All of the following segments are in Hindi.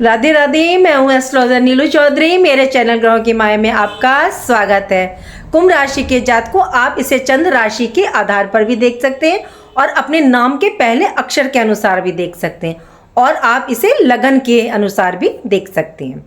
राधे राधे, मैं हूँ एस्ट्रोलॉजर नीलू चौधरी। मेरे चैनल ग्रहों की माया में आपका स्वागत है। कुंभ राशि के जातकों, आप इसे चंद्र राशि के आधार पर भी देख सकते हैं और अपने नाम के पहले अक्षर के अनुसार भी देख सकते हैं और आप इसे लगन के अनुसार भी देख सकते हैं।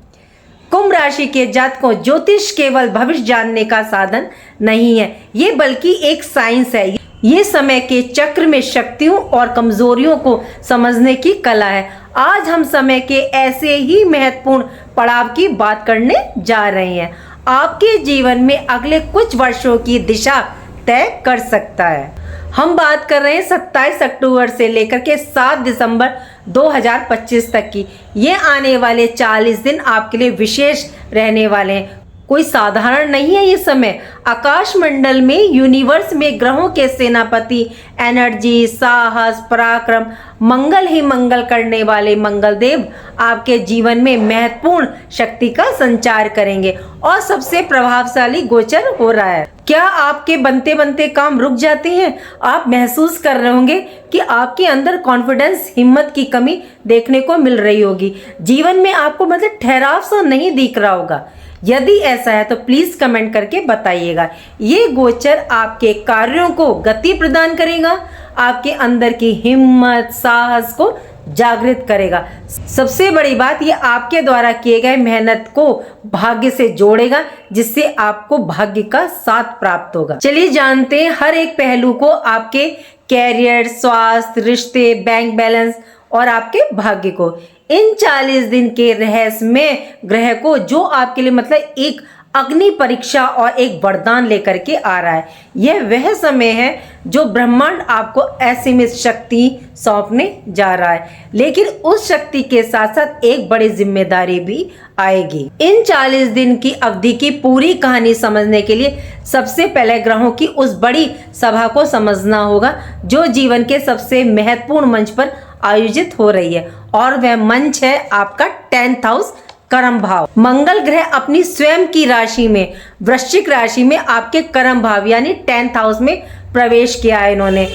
कुंभ राशि के जातकों, ज्योतिष केवल भविष्य जानने का साधन नहीं है, ये बल्कि एक साइंस है। ये समय के चक्र में शक्तियों और कमजोरियों को समझने की कला है। आज हम समय के ऐसे ही महत्वपूर्ण पड़ाव की बात करने जा रहे हैं। आपके जीवन में अगले कुछ वर्षों की दिशा तय कर सकता है। हम बात कर रहे हैं 27 अक्टूबर से लेकर के 7 दिसंबर 2025 तक की। ये आने वाले 40 दिन आपके लिए विशेष रहने वाले हैं। कोई साधारण नहीं है ये समय। आकाश मंडल में, यूनिवर्स में ग्रहों के सेनापति, एनर्जी, साहस, पराक्रम, मंगल ही मंगल करने वाले मंगल देव आपके जीवन में महत्वपूर्ण शक्ति का संचार करेंगे और सबसे प्रभावशाली गोचर हो रहा है। क्या आपके बनते बनते काम रुक जाते हैं? आप महसूस कर रहे होंगे कि आपके अंदर कॉन्फिडेंस, हिम्मत की कमी देखने को मिल रही होगी। जीवन में आपको मतलब ठहराव सा नहीं दिख रहा होगा। यदि ऐसा है तो प्लीज कमेंट करके बताइएगा। ये गोचर आपके कार्यों को गति प्रदान करेगा, आपके अंदर की हिम्मत, साहस को जागृत करेगा। सबसे बड़ी बात, ये आपके द्वारा किए गए मेहनत को भाग्य से जोड़ेगा, जिससे आपको भाग्य का साथ प्राप्त होगा। चलिए जानते हैं हर एक पहलू को, आपके कैरियर, स्वास्थ्य, रिश्ते, बैंक बैलेंस और आपके भाग्य को। इन 40 दिन के रहस्यमय ग्रह को, जो आपके लिए मतलब एक अग्नि परीक्षा और एक वरदान लेकर के आ रहा है। यह वह समय है जो ब्रह्मांड आपको असीमित शक्ति सौंपने जा रहा है, लेकिन उस शक्ति के साथ साथ एक बड़ी जिम्मेदारी भी आएगी। इन 40 दिन की अवधि की पूरी कहानी समझने के लिए सबसे पहले ग्रहों की उस बड़ी सभा को समझना होगा जो जीवन के सबसे महत्वपूर्ण मंच पर आयोजित हो रही है, और वह मंच है आपका 10th हाउस, कर्म भाव। मंगल ग्रह अपनी स्वयं की राशि में, वृश्चिक राशि में आपके कर्म भाव यानी 10th हाउस में प्रवेश किया है इन्होंने।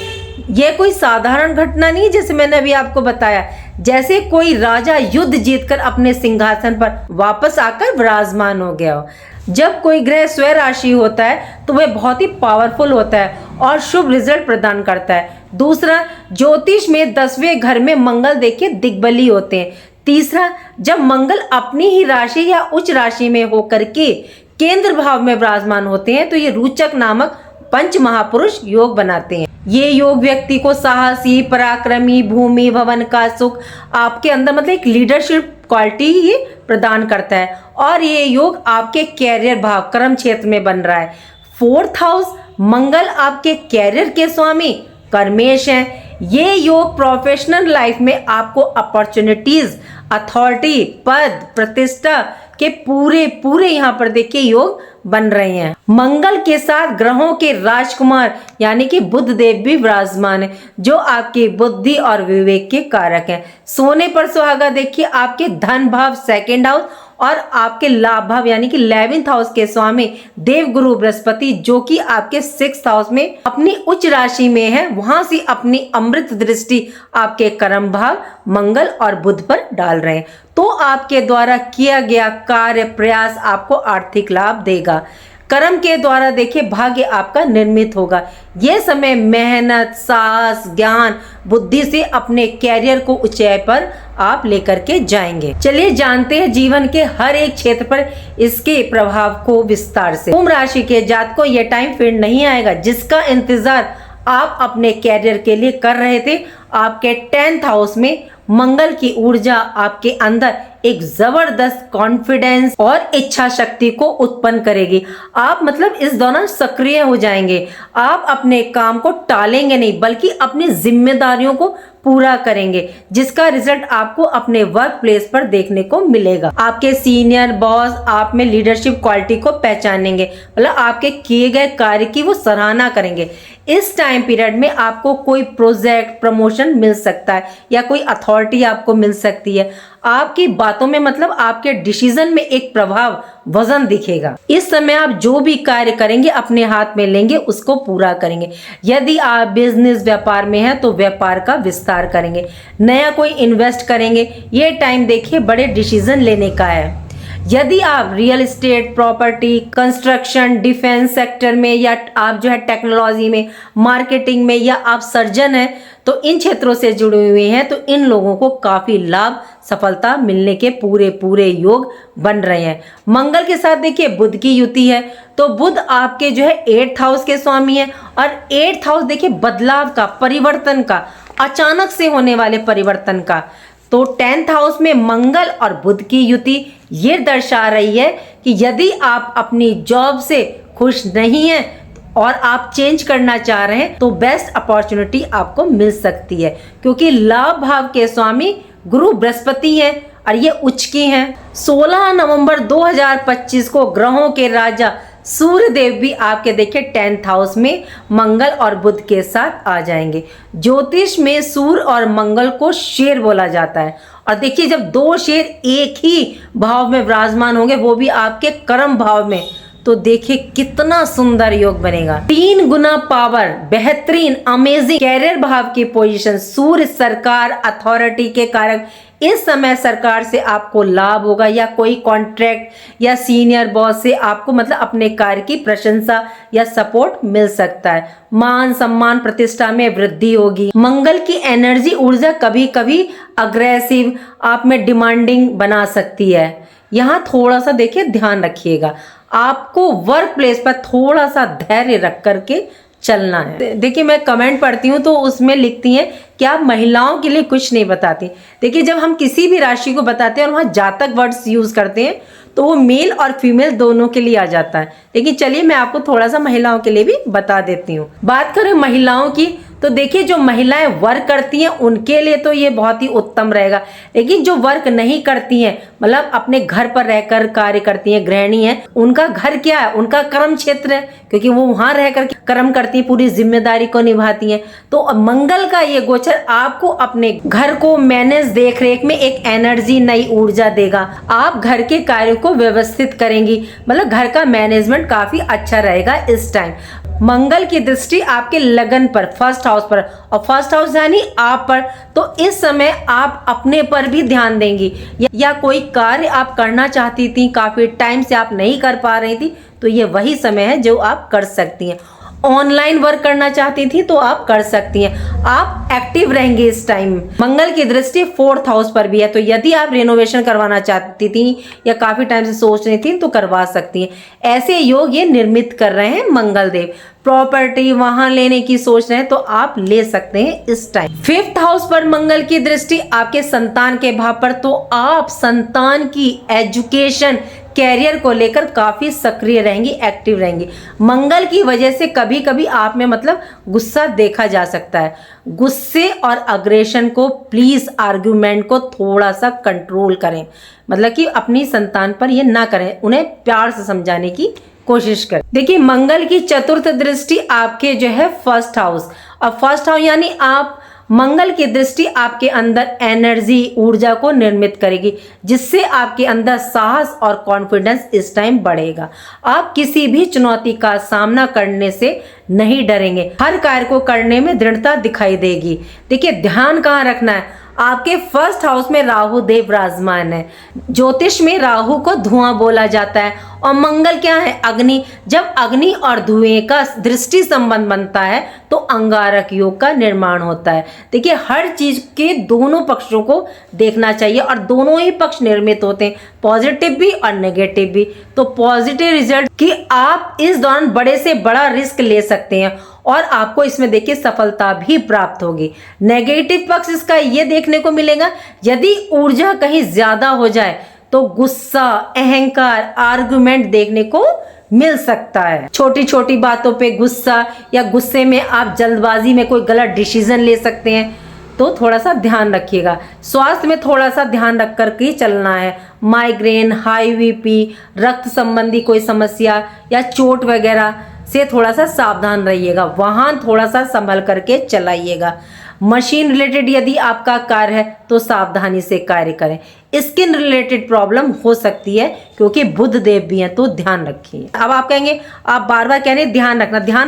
यह कोई साधारण घटना नहीं, जैसे मैंने अभी आपको बताया, जैसे कोई राजा युद्ध जीतकर अपने सिंहासन पर वापस आकर विराजमान हो गया हो। जब कोई ग्रह स्वयं राशि होता है तो वह बहुत ही पावरफुल होता है और शुभ रिजल्ट प्रदान करता है। दूसरा, ज्योतिष में 10वें घर में मंगल देखिए दिग्बली होते हैं। तीसरा, जब मंगल अपनी ही राशि या उच्च राशि में होकर के केंद्र भाव में विराजमान होते हैं तो ये रोचक नामक पंच महापुरुष योग बनाते हैं। ये योग व्यक्ति को साहसी, पराक्रमी, भूमि भवन का सुख, आपके अंदर मतलब एक लीडरशिप क्वालिटी ये प्रदान करता है। और ये योग आपके कैरियर भाव, कर्म क्षेत्र में बन रहा है। 4th हाउस, मंगल आपके कैरियर के स्वामी कर्मेश हैं। ये योग प्रोफेशनल लाइफ में आपको अपॉर्चुनिटीज, अथॉरिटी, पद, प्रतिष्ठा के पूरे यहाँ पर देखिए योग बन रहे हैं। मंगल के साथ ग्रहों के राजकुमार यानी कि बुध देव भी विराजमान है, जो आपकी बुद्धि और विवेक के कारक हैं। सोने पर सुहागा देखिए आपके धन भाव 2nd हाउस और आपके लाभ भाव यानी कि 11th हाउस के स्वामी देवगुरु बृहस्पति, जो कि आपके 6th हाउस में अपनी उच्च राशि में है, वहां से अपनी अमृत दृष्टि आपके कर्म भाव मंगल और बुध पर डाल रहे हैं। तो आपके द्वारा किया गया कार्य, प्रयास आपको आर्थिक लाभ देगा। कर्म के द्वारा देखिए भाग्य आपका निर्मित होगा। यह समय मेहनत, साहस, ज्ञान, बुद्धि से अपने कैरियर को ऊंचाई पर आप लेकर के जाएंगे। चलिए जानते हैं जीवन के हर एक क्षेत्र पर इसके प्रभाव को विस्तार से। कुंभ राशि के जातकों, यह टाइम फिर नहीं आएगा जिसका इंतजार आप अपने कैरियर के लिए कर रहे थे। आपके 10th हाउस में मंगल की ऊर्जा आपके अंदर एक जबरदस्त कॉन्फिडेंस और इच्छा शक्ति को उत्पन्न करेगी। आप मतलब इस दौरान सक्रिय हो जाएंगे। आप अपने काम को टालेंगे नहीं, बल्कि अपनी जिम्मेदारियों को पूरा करेंगे, जिसका रिजल्ट आपको अपने वर्क प्लेस पर देखने को मिलेगा। आपके सीनियर बॉस आप में लीडरशिप क्वालिटी को पहचानेंगे, मतलब आपके किए गए कार्य की वो सराहना करेंगे। इस टाइम पीरियड में आपको कोई प्रोजेक्ट प्रमोशन मिल सकता है या कोई अथॉरिटी आपको मिल सकती है। आपकी बातों में मतलब आपके डिसीजन में एक प्रभाव वजन दिखेगा। इस समय आप जो भी कार्य करेंगे अपने हाथ में लेंगे, उसको पूरा करेंगे। यदि आप बिजनेस व्यापार में हैं तो व्यापार का विस्तार करेंगे, नया कोई इन्वेस्ट करेंगे। ये टाइम देखिए बड़े डिसीजन लेने का है। यदि आप real estate, property, construction, defence sector में या आप जो है टेक्नोलॉजी में, मार्केटिंग में या आप सर्जन हैं तो इन क्षेत्रों से जुड़े हुए हैं तो इन लोगों को काफी लाभ, सफलता मिलने के पूरे योग बन रहे हैं। मंगल के साथ देखिए बुध की युति है तो बुध आपके जो है 8th हाउस के स्वामी है और 8th हाउस देखिए बदलाव का, परिवर्तन का, अचानक से होने वाले परिवर्तन का। तो 10th हाउस में मंगल और बुध की युति ये दर्शा रही है कि यदि आप अपनी जॉब से खुश नहीं हैं और आप चेंज करना चाह रहे हैं तो बेस्ट अपॉर्चुनिटी आपको मिल सकती है, क्योंकि लाभ भाव के स्वामी गुरु बृहस्पति हैं और ये उच्च की हैं। 16 नवंबर 2025 को ग्रहों के राजा सूर्य देव भी आपके देखिए 10th हाउस में मंगल और बुध के साथ आ जाएंगे। ज्योतिष में सूर्य और मंगल को शेर बोला जाता है और देखिए जब दो शेर एक ही भाव में विराजमान होंगे, वो भी आपके कर्म भाव में, तो देखिए कितना सुंदर योग बनेगा। 3 गुना पावर, बेहतरीन, अमेजिंग कैरियर भाव की पोजीशन, सूर्य सरकार, अथॉरिटी के कारक। इस समय सरकार से आपको लाभ होगा या कोई कॉन्ट्रैक्ट या सीनियर बॉस से आपको मतलब अपने कार्य की प्रशंसा या सपोर्ट मिल सकता है। मान सम्मान, प्रतिष्ठा में वृद्धि होगी। मंगल की एनर्जी, ऊर्जा कभी कभी अग्रेसिव, आप में डिमांडिंग बना सकती है। यहाँ थोड़ा सा देखिए ध्यान रखिएगा, आपको वर्क प्लेस पर थोड़ा सा धैर्य रख करके चलना है। देखिए मैं कमेंट पढ़ती हूँ तो उसमें लिखती हैं कि आप महिलाओं के लिए कुछ नहीं बताती। देखिए जब हम किसी भी राशि को बताते हैं और वहाँ जातक वर्ड्स यूज करते हैं तो वो मेल और फीमेल दोनों के लिए आ जाता है। लेकिन चलिए मैं आपको थोड़ा सा महिलाओं के लिए भी बता देती हूँ। बात करें महिलाओं की तो देखिए जो महिलाएं वर्क करती हैं उनके लिए तो ये बहुत ही उत्तम रहेगा, लेकिन जो वर्क नहीं करती हैं मतलब अपने घर पर रहकर कार्य करती हैं, गृहिणी हैं, उनका घर क्या है, उनका कर्म क्षेत्र है, क्योंकि वो वहां रहकर कर्म करती हैं, पूरी जिम्मेदारी को निभाती हैं। तो मंगल का ये गोचर आपको अपने घर को मैनेज, देख रेख में एक एनर्जी, नई ऊर्जा देगा। आप घर के कार्यों को व्यवस्थित करेंगी, मतलब घर का मैनेजमेंट काफी अच्छा रहेगा इस टाइम। मंगल की दृष्टि आपके लगन पर, फर्स्ट हाउस पर, और फर्स्ट हाउस यानी आप पर, तो इस समय आप अपने पर भी ध्यान देंगी या कोई कार्य आप करना चाहती थी, काफी टाइम से आप नहीं कर पा रही थी, तो ये वही समय है जो आप कर सकती हैं। ऑनलाइन वर्क करना चाहती थी तो आप कर सकती हैं, आप एक्टिव रहेंगे इस टाइम। मंगल की दृष्टि 4th हाउस पर भी है, तो यदि आप रेनोवेशन करवाना चाहती थी या काफी टाइम से सोच रही थी तो करवा सकती हैं। ऐसे योग ये निर्मित कर रहे हैं मंगल देव। प्रॉपर्टी, वाहन लेने की सोच रहे हैं तो आप ले सकते हैं इस टाइम। 5th हाउस पर मंगल की दृष्टि आपके संतान के भाव पर, तो आप संतान की एजुकेशन, कैरियर को लेकर काफी सक्रिय रहेंगी, एक्टिव रहेंगी। मंगल की वजह से कभी कभी आप में मतलब गुस्सा देखा जा सकता है। गुस्से और अग्रेशन को, प्लीज आर्ग्यूमेंट को थोड़ा सा कंट्रोल करें, मतलब कि अपनी संतान पर ये ना करें, उन्हें प्यार से समझाने की कोशिश करें। देखिए मंगल की चतुर्थ दृष्टि आपके जो है 1st हाउस, और 1st हाउस यानी आप, मंगल की दृष्टि आपके अंदर एनर्जी, ऊर्जा को निर्मित करेगी, जिससे आपके अंदर साहस और कॉन्फिडेंस इस टाइम बढ़ेगा। आप किसी भी चुनौती का सामना करने से नहीं डरेंगे, हर कार्य को करने में दृढ़ता दिखाई देगी। देखिए ध्यान कहाँ रखना है, आपके 1st हाउस में राहु देव विराजमान है। ज्योतिष में राहु को धुआं बोला जाता है और मंगल क्या है, अग्नि। जब अग्नि और धुएं का दृष्टि संबंध बनता है तो अंगारक योग का निर्माण होता है। देखिए हर चीज के दोनों पक्षों को देखना चाहिए और दोनों ही पक्ष निर्मित होते हैं, पॉजिटिव भी और नेगेटिव भी। तो पॉजिटिव रिजल्ट कि आप इस दौरान बड़े से बड़ा रिस्क ले सकते हैं और आपको इसमें देखिए सफलता भी प्राप्त होगी। नेगेटिव पक्ष इसका ये देखने को मिलेगा, यदि ऊर्जा कहीं ज्यादा हो जाए तो गुस्सा, अहंकार, आर्गुमेंट देखने को मिल सकता है। छोटी छोटी बातों पे गुस्सा या गुस्से में आप जल्दबाजी में कोई गलत डिसीजन ले सकते हैं, तो थोड़ा सा ध्यान रखिएगा। स्वास्थ्य में थोड़ा सा ध्यान रख कर के चलना है। माइग्रेन, हाई बीपी, रक्त संबंधी कोई समस्या या चोट वगैरह, से थोड़ा सा सावधान रहिएगा। वाहन थोड़ा सा संभल करके चलाइएगा। मशीन रिलेटेड यदि आपका कार्य है तो सावधानी से कार्य करें। स्किन रिलेटेड प्रॉब्लम हो सकती है क्योंकि बुध देव भी हैं, तो ध्यान रखिए। अब आप कहेंगे, आप बार बार कह रहे हैं ध्यान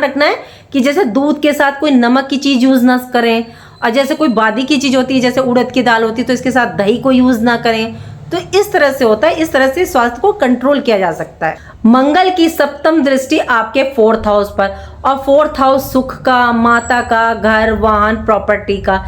रखना है कि जैसे दूध के साथ कोई नमक की चीज यूज ना करें, और जैसे कोई बादी की चीज होती है जैसे उड़द की दाल होती है तो इसके साथ दही को यूज ना करें। तो इस तरह से होता है, इस तरह से स्वास्थ्य को कंट्रोल किया जा सकता है। मंगल की सप्तम दृष्टि आपके 4th हाउस पर, और 4th हाउस सुख का, माता का, घर, वाहन, प्रॉपर्टी का।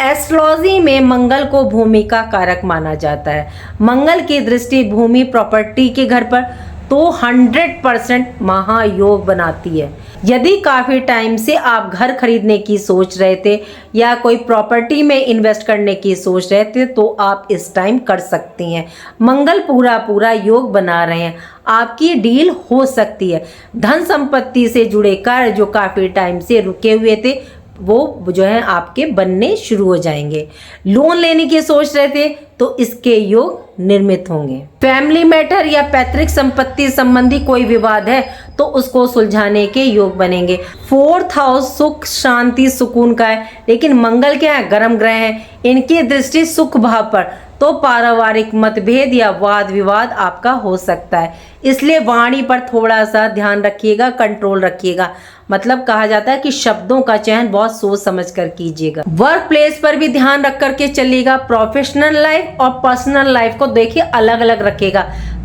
एस्ट्रोलॉजी में मंगल को भूमि का कारक माना जाता है। मंगल की दृष्टि भूमि, प्रॉपर्टी के घर पर तो 100% महायोग बनाती है। यदि काफ़ी टाइम से आप घर खरीदने की सोच रहे थे या कोई प्रॉपर्टी में इन्वेस्ट करने की सोच रहे थे तो आप इस टाइम कर सकती हैं। मंगल पूरा योग बना रहे हैं, आपकी डील हो सकती है। धन संपत्ति से जुड़े कार्य जो काफ़ी टाइम से रुके हुए थे वो जो है आपके बनने शुरू हो जाएंगे। लोन लेने की सोच रहे थे तो इसके योग निर्मित होंगे। फैमिली मैटर या पैतृक संपत्ति संबंधी कोई विवाद है तो उसको सुलझाने के योग बनेंगे। 4th हाउस सुख, शांति, सुकून का है, लेकिन मंगल क्या है, गर्म ग्रह है, इनकी दृष्टि सुख भाव पर, तो पारिवारिक मतभेद या वाद विवाद आपका हो सकता है। इसलिए वाणी पर थोड़ा सा ध्यान रखिएगा, कंट्रोल रखिएगा। मतलब कहा जाता है कि शब्दों का चयन बहुत सोच समझ कर कीजिएगा। वर्क प्लेस पर भी ध्यान रख करके चलिएगा। प्रोफेशनल लाइफ और पर्सनल लाइफ को देखिए अलग अलग रखिएगा।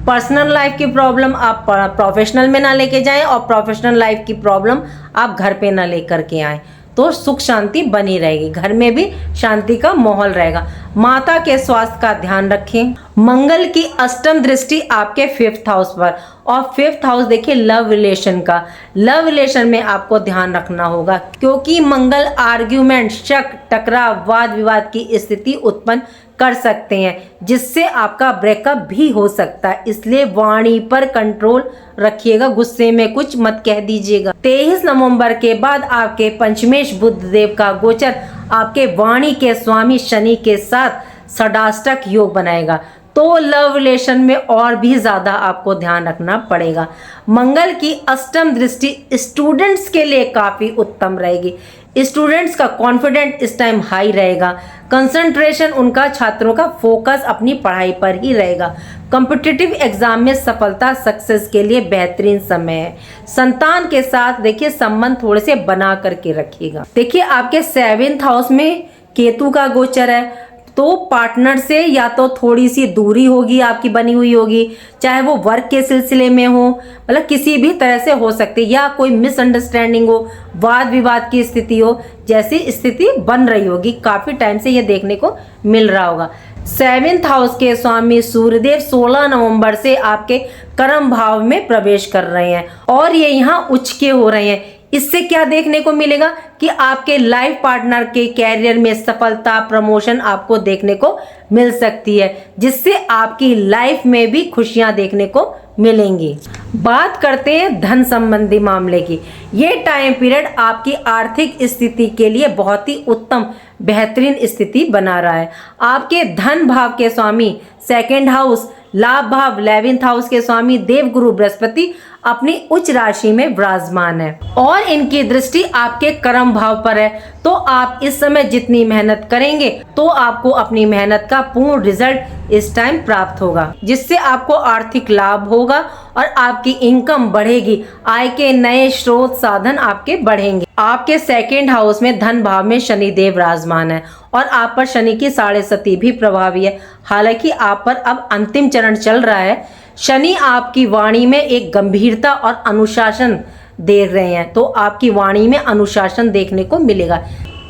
पर्सनल लाइफ की प्रॉब्लम आप प्रोफेशनल में ना लेके जाएं और प्रोफेशनल लाइफ की प्रॉब्लम आप घर पे ना लेकर के आएं, तो सुख शांति बनी रहेगी, घर में भी शांति का माहौल रहेगा। माता के स्वास्थ्य का ध्यान रखें। मंगल की अष्टम दृष्टि आपके 5th हाउस पर, और 5th हाउस देखिए लव रिलेशन का। लव रिलेशन में आपको ध्यान रखना होगा क्योंकि मंगल आर्ग्यूमेंट, शक, टकराव, वाद विवाद की स्थिति उत्पन्न कर सकते हैं जिससे आपका ब्रेकअप भी हो सकता है। इसलिए वाणी पर कंट्रोल रखिएगा, गुस्से में कुछ मत कह दीजिएगा। 23 नवंबर के बाद आपके पंचमेश बुध देव का गोचर आपके वाणी के स्वामी शनि के साथ षडाष्टक योग बनाएगा, तो लव रिलेशन में और भी ज़्यादा आपको ध्यान रखना पड़ेगा। मंगल की अष्टम दृष्टि स्टूडेंट्स के लिए काफ़ी उत्तम रहेगी। स्टूडेंट्स का कॉन्फिडेंट इस टाइम हाई रहेगा। कंसंट्रेशन उनका, छात्रों का फोकस अपनी पढ़ाई पर ही रहेगा। कॉम्पिटिटिव एग्जाम में सफलता, सक्सेस के लिए बेहतरीन समय है। संतान के साथ देखिए संबंध थोड़े से बना करके रखिएगा। देखिए आपके 7th हाउस में केतु का गोचर है, तो पार्टनर से या तो थोड़ी सी दूरी होगी आपकी बनी हुई होगी, चाहे वो वर्क के सिलसिले में हो, मतलब किसी भी तरह से हो सकती है, या कोई मिसअंडरस्टैंडिंग हो, वाद विवाद की स्थिति हो, जैसी स्थिति बन रही होगी। काफ़ी टाइम से ये देखने को मिल रहा होगा। 7th हाउस के स्वामी सूर्यदेव 16 नवंबर से आपके कर्म भाव में प्रवेश कर रहे हैं और ये यहाँ उच्च के हो रहे हैं। इससे क्या देखने को मिलेगा कि आपके लाइफ पार्टनर के कैरियर में सफलता, प्रमोशन आपको देखने को मिल सकती है, जिससे आपकी लाइफ में भी खुशियां देखने को मिलेंगी। बात करते हैं धन संबंधी मामले की। ये टाइम पीरियड आपकी आर्थिक स्थिति के लिए बहुत ही उत्तम, बेहतरीन स्थिति बना रहा है। आपके धन भाव के स्वामी 2nd हाउस, लाभ भाव 11th हाउस के स्वामी देवगुरु बृहस्पति अपनी उच्च राशि में विराजमान है और इनकी दृष्टि आपके कर्म भाव पर है। तो आप इस समय जितनी मेहनत करेंगे तो आपको अपनी मेहनत का पूर्ण रिजल्ट इस टाइम प्राप्त होगा, जिससे आपको आर्थिक लाभ होगा और आपकी इनकम बढ़ेगी। आय के नए स्रोत साधन आपके बढ़ेंगे। आपके 2nd हाउस में धन भाव में शनि देव विराजमान है और आप पर शनि की 7.5 भी प्रभावी है। हालांकि आप पर अब अंतिम चरण चल रहा है। शनि आपकी वाणी में एक गंभीरता और अनुशासन दे रहे हैं, तो आपकी वाणी में अनुशासन देखने को मिलेगा,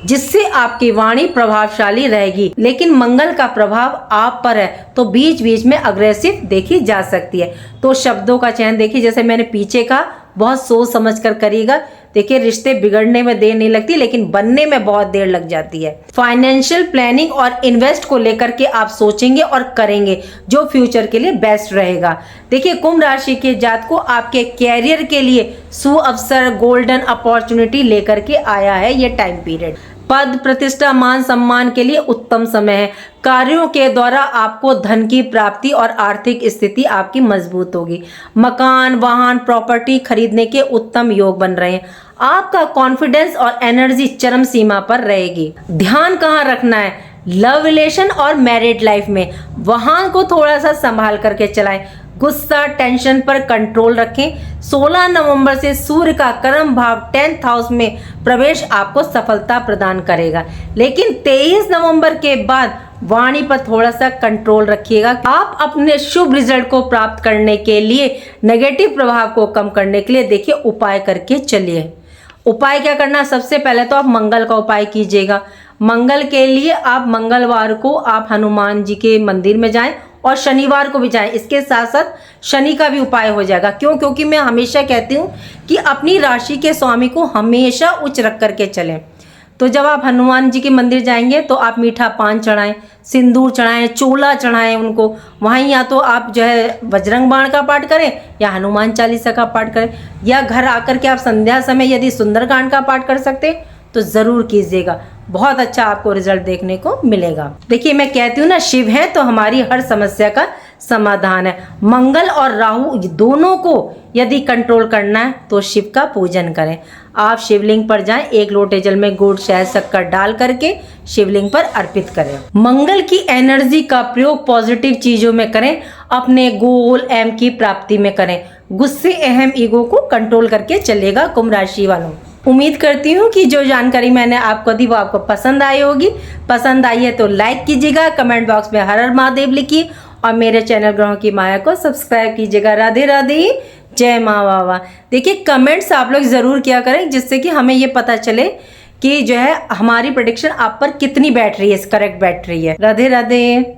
जिससे आपकी वाणी प्रभावशाली रहेगी। लेकिन मंगल का प्रभाव आप पर है तो बीच बीच में अग्रेसिव देखी जा सकती है। तो शब्दों का चयन देखिए, जैसे मैंने पीछे कहा, बहुत सोच समझ कर करिएगा। देखिए रिश्ते बिगड़ने में देर नहीं लगती, लेकिन बनने में बहुत देर लग जाती है। फाइनेंशियल प्लानिंग और इन्वेस्ट को लेकर के आप सोचेंगे और करेंगे जो फ्यूचर के लिए बेस्ट रहेगा। देखिए कुंभ राशि के जातक को आपके कैरियर के लिए शुभ अवसर, गोल्डन अपॉर्चुनिटी लेकर के आया है ये टाइम पीरियड। पद प्रतिष्ठा मान सम्मान के लिए उत्तम समय है। कार्यों के द्वारा आपको धन की प्राप्ति और आर्थिक स्थिति आपकी मजबूत होगी। मकान, वाहन, प्रॉपर्टी खरीदने के उत्तम योग बन रहे हैं। आपका कॉन्फिडेंस और एनर्जी चरम सीमा पर रहेगी। ध्यान कहाँ रखना है? लव रिलेशन और मैरिड लाइफ में। वाहन को थोड़ा सा संभाल करके चलाएं। गुस्सा, टेंशन पर कंट्रोल रखें। 16 नवंबर से सूर्य का कर्म भाव 10th हाउस में प्रवेश आपको सफलता प्रदान करेगा, लेकिन 23 नवंबर के बाद वाणी पर थोड़ा सा कंट्रोल रखिएगा। आप अपने शुभ रिजल्ट को प्राप्त करने के लिए, नेगेटिव प्रभाव को कम करने के लिए देखिए उपाय करके चलिए। उपाय क्या करना? सबसे पहले तो आप मंगल का उपाय कीजिएगा। मंगल के लिए आप मंगलवार को आप हनुमान जी के मंदिर में जाएं और शनिवार को भी जाएं। इसके साथ साथ शनि का भी उपाय हो जाएगा। क्यों? क्योंकि मैं हमेशा कहती हूँ कि अपनी राशि के स्वामी को हमेशा उच्च रख करके चलें। तो जब आप हनुमान जी के मंदिर जाएंगे तो आप मीठा पान चढ़ाएं, सिंदूर चढ़ाएं, चोला चढ़ाएं उनको। वहीं या तो आप जो है बजरंग बाण का पाठ करें या हनुमान चालीसा का पाठ करें, या घर आकर के आप संध्या समय यदि सुंदरकांड का पाठ कर सकते हैं तो ज़रूर कीजिएगा। बहुत अच्छा आपको रिजल्ट देखने को मिलेगा। देखिए मैं कहती हूँ ना, शिव है तो हमारी हर समस्या का समाधान है। मंगल और राहु दोनों को यदि कंट्रोल करना है तो शिव का पूजन करें। आप शिवलिंग पर जाएं, 1 लोटे जल में गुड़, शहद, शक्कर डाल करके शिवलिंग पर अर्पित करें। मंगल की एनर्जी का प्रयोग पॉजिटिव चीजों में करें, अपने गोल एम की प्राप्ति में करें। गुस्से, अहम, ईगो को कंट्रोल करके चलेगा कुंभ राशि वालों। उम्मीद करती हूँ कि जो जानकारी मैंने आपको दी वो आपको पसंद आई होगी। पसंद आई है तो लाइक कीजिएगा, कमेंट बॉक्स में हर हर महादेव लिखिए और मेरे चैनल ग्रहों की माया को सब्सक्राइब कीजिएगा। राधे राधे, जय माँ बाबा। देखिए कमेंट्स आप लोग ज़रूर किया करें, जिससे कि हमें ये पता चले कि जो है हमारी प्रेडिक्शन आप पर कितनी बैठ रही है, करेक्ट बैठ रही है। राधे राधे।